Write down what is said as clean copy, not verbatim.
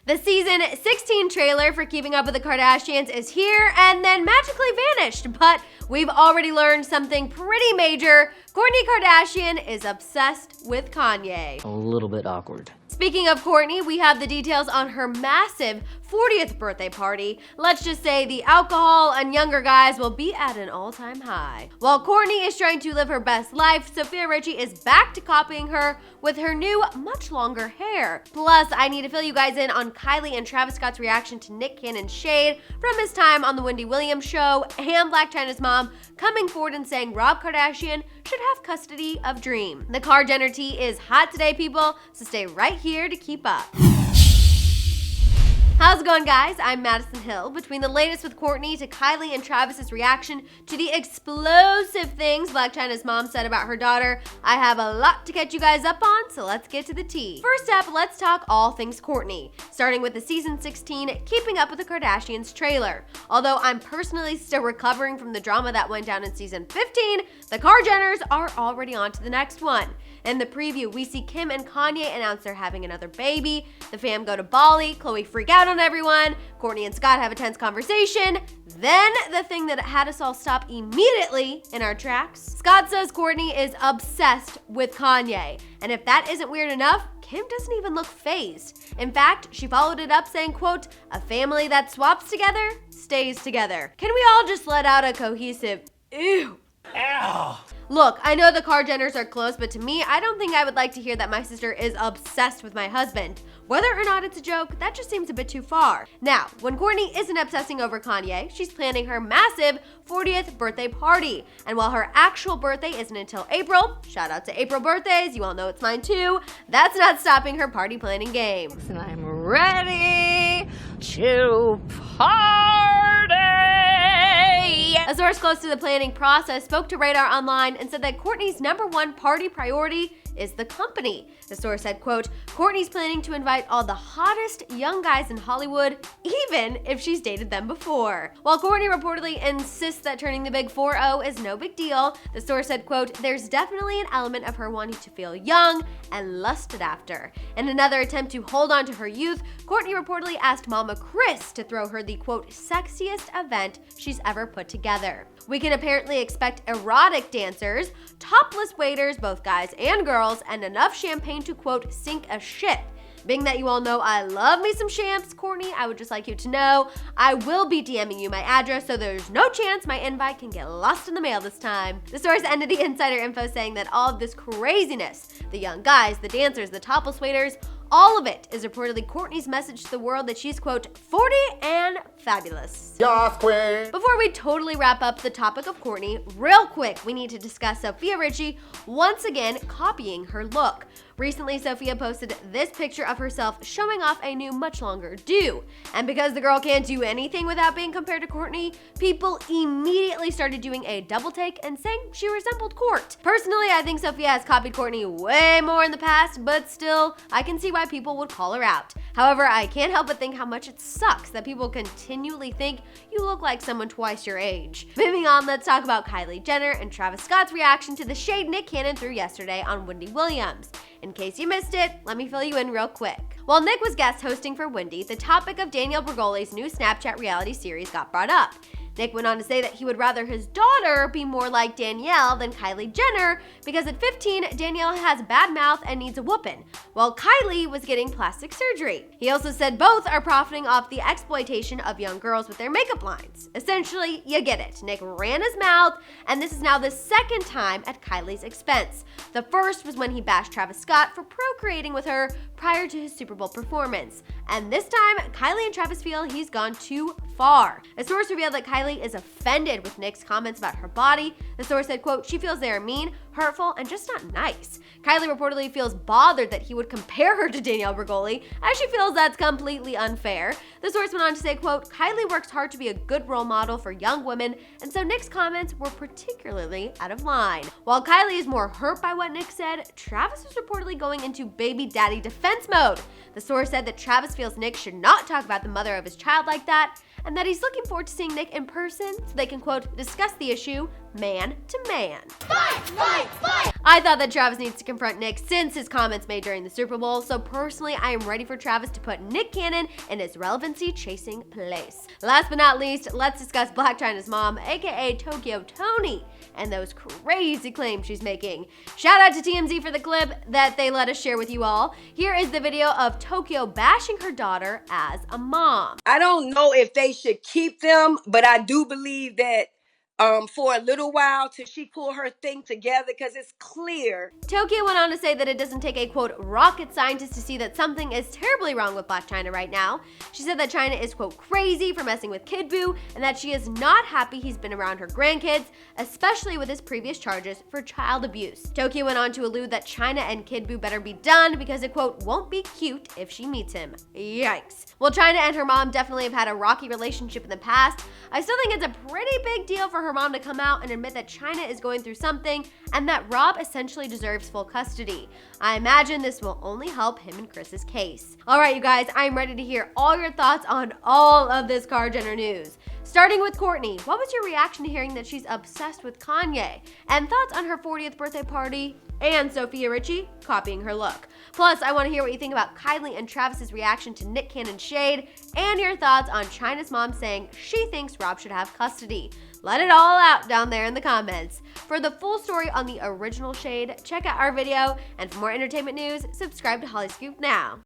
The season 16 trailer for Keeping Up with the Kardashians is here and then magically vanished, but we've already learned something pretty major. Kourtney Kardashian is obsessed with Kanye. A little bit awkward. Speaking of Kourtney, we have the details on her massive 40th birthday party. Let's just say the alcohol and younger guys will be at an all-time high. While Kourtney is trying to live her best life, Sofia Richie is back to copying her with her new, much longer hair. Plus, I need to fill you guys in on Kylie and Travis Scott's reaction to Nick Cannon's shade from his time on the Wendy Williams show, and Blac Chyna's mom coming forward and saying Rob Kardashian should have custody of Dream. The KarJenner tea is hot today, people, so stay right here to keep up. How's it going, guys? I'm Madison Hill. Between the latest with Kourtney to Kylie and Travis's reaction to the explosive things Blac Chyna's mom said about her daughter, I have a lot to catch you guys up on, so let's get to the tea. First up, let's talk all things Kourtney, starting with the season 16 Keeping Up with the Kardashians trailer. Although I'm personally still recovering from the drama that went down in season 15, the KarJenners are already on to the next one. In the preview, we see Kim and Kanye announce they're having another baby, the fam go to Bali, Khloe freak out on everyone, Kourtney and Scott have a tense conversation, then the thing that had us all stop immediately in our tracks. Scott says Kourtney is obsessed with Kanye, and if that isn't weird enough, Kim doesn't even look fazed. In fact, she followed it up saying, quote, "A family that swaps together stays together." Can we all just let out a cohesive ew? Ow! Look, I know the KarJenners are close, but to me, I don't think I would like to hear that my sister is obsessed with my husband. Whether or not it's a joke, that just seems a bit too far. Now, when Kourtney isn't obsessing over Kanye, she's planning her massive 40th birthday party. And while her actual birthday isn't until April, shout out to April birthdays, you all know it's mine too, that's not stopping her party planning game. And I'm ready to party! A source close to the planning process spoke to Radar Online and said that Kourtney's #1 party priority is the company. The source said, quote, "Kourtney's planning to invite all the hottest young guys in Hollywood, even if she's dated them before." While Kourtney reportedly insists that turning the big 4-0 is no big deal, the source said, quote, "There's definitely an element of her wanting to feel young and lusted after." In another attempt to hold on to her youth, Kourtney reportedly asked Mama Kris to throw her the, quote, "sexiest event she's ever put together." We can apparently expect erotic dancers, topless waiters, both guys and girls, and enough champagne to, quote, "sink a ship." Being that you all know I love me some champs, Kourtney, I would just like you to know I will be DMing you my address, so there's no chance my invite can get lost in the mail this time. The source ended the insider info saying that all of this craziness, the young guys, the dancers, the topless waiters, all of it is reportedly Kourtney's message to the world that she's, quote, 40 and fabulous. Yes, queen. Before we totally wrap up the topic of Kourtney, real quick, we need to discuss Sofia Richie once again copying her look. Recently, Sofia posted this picture of herself showing off a new, much longer do. And because the girl can't do anything without being compared to Kourtney, people immediately started doing a double take and saying she resembled Kourt. Personally, I think Sofia has copied Kourtney way more in the past, but still, I can see why people would call her out. However, I can't help but think how much it sucks that people continually think you look like someone twice your age. Moving on, let's talk about Kylie Jenner and Travis Scott's reaction to the shade Nick Cannon threw yesterday on Wendy Williams. In case you missed it, let me fill you in real quick. While Nick was guest hosting for Wendy, the topic of Danielle Bregoli's new Snapchat reality series got brought up. Nick went on to say that he would rather his daughter be more like Danielle than Kylie Jenner because at 15, Danielle has bad mouth and needs a whoopin', while Kylie was getting plastic surgery. He also said both are profiting off the exploitation of young girls with their makeup lines. Essentially, you get it. Nick ran his mouth, and this is now the second time at Kylie's expense. The first was when he bashed Travis Scott for procreating with her prior to his Super Bowl performance. And this time, Kylie and Travis feel he's gone too far. A source revealed that Kylie is offended with Nick's comments about her body. The source said, quote, "She feels they are mean, hurtful, and just not nice." Kylie reportedly feels bothered that he would compare her to Danielle Bregoli, as she feels that's completely unfair. The source went on to say, quote, "Kylie works hard to be a good role model for young women, and so Nick's comments were particularly out of line." While Kylie is more hurt by what Nick said, Travis was reportedly going into baby daddy defense mode. The source said that Travis feels Nick should not talk about the mother of his child like that, and that he's looking forward to seeing Nick in person so they can, quote, "discuss the issue man to man. Fight, fight, fight! I thought that Travis needs to confront Nick since his comments made during the Super Bowl, so personally, I am ready for Travis to put Nick Cannon in his relevancy-chasing place. Last but not least, let's discuss Blac Chyna's mom, aka Tokyo Toni, and those crazy claims she's making. Shout out to TMZ for the clip that they let us share with you all. Here is the video of Tokyo bashing her daughter as a mom. I don't know if they should keep them, but I do believe that for a little while till she pull her thing together, because it's clear. Tokyo went on to say that it doesn't take a, quote, rocket scientist to see that something is terribly wrong with Blac Chyna right now. She said that Chyna is, quote, crazy for messing with Kid Boo, and that she is not happy he's been around her grandkids, especially with his previous charges for child abuse. Tokyo went on to allude that Chyna and Kid Boo better be done because it, quote, won't be cute if she meets him. Yikes. Well, Chyna and her mom definitely have had a rocky relationship in the past. I still think it's a pretty big deal for her mom to come out and admit that Chyna is going through something and that Rob essentially deserves full custody. I imagine this will only help him and Chris's case. All right, you guys, I'm ready to hear all your thoughts on all of this KarJenner news. Starting with Kourtney, what was your reaction to hearing that she's obsessed with Kanye? And thoughts on her 40th birthday party? And Sofia Richie copying her look. Plus, I want to hear what you think about Kylie and Travis's reaction to Nick Cannon's shade, and your thoughts on Chyna's mom saying she thinks Rob should have custody. Let it all out down there in the comments. For the full story on the original shade, check out our video, and for more entertainment news, subscribe to Hollyscoop now.